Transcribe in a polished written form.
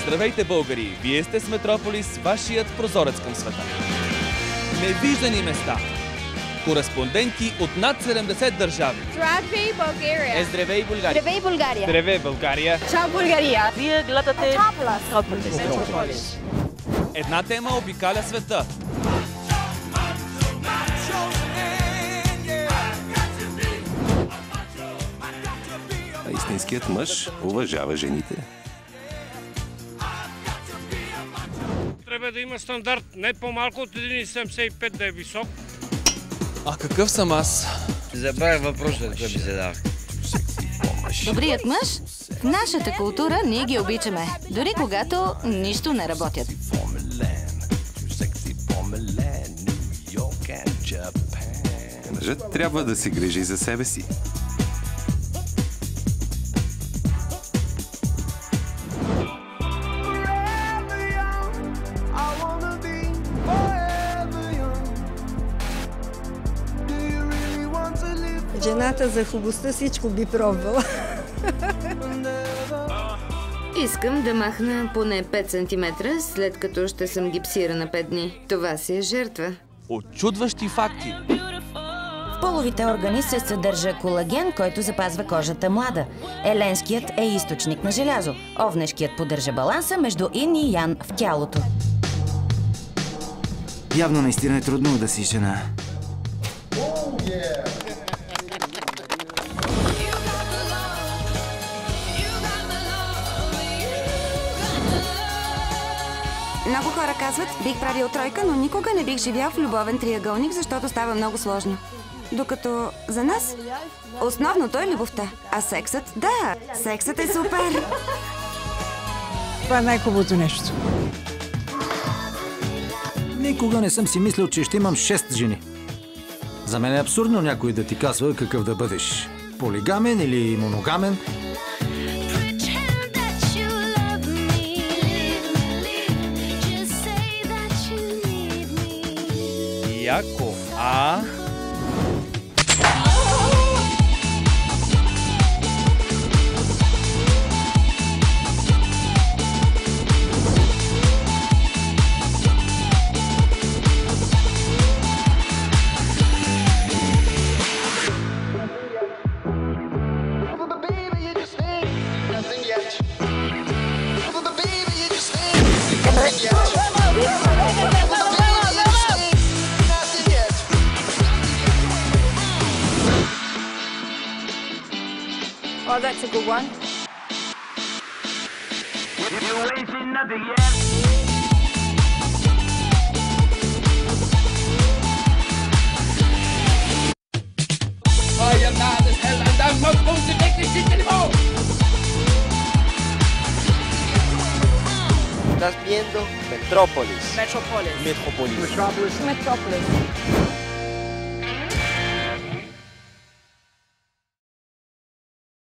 Здравейте, българи! Вие сте с Метрополис, вашият прозорец към света. Невиждани места. Кореспонденти от над 70 държави. Здравей, България! Здравей, България! Здравей, България! Здравей, България! Чао, България! Вие гледате Метрополис. Една тема обикаля света. А истинският мъж уважава жените. Трябва да има стандарт не по-малко от 1,75 да е висок. А какъв съм аз? Забравя въпроса, който ми задавах. Добрият мъж? В нашата култура ние ги обичаме, дори когато нищо не работят. Мъжът трябва да се грижи за себе си. Жената за хубостта всичко би пробвала. Искам да махна поне 5 см, след като ще съм гипсирана 5 дни. Това си е жертва. Очудващи факти. В половите органи се съдържа колаген, който запазва кожата млада. Еленският е източник на желязо. Овнешкият поддържа баланса между инь и ян в тялото. Явно наистина е трудно да си жена. Много хора казват, бих правил тройка, но никога не бих живял в любовен триъгълник, защото става много сложно. Докато за нас основното е любовта. А сексът, да, сексът е супер! Това е най-хубавото нещо. Никога не съм си мислил, че ще имам 6 жени. За мен е абсурдно някой да ти казва какъв да бъдеш. Полигамен или моногамен. Яко. А? Oh, that's a good one. I am mad as hell and I'm not going to take this shit anymore! Estás viendo Metrópolis. Metropolis. Метрополис. Metropolis.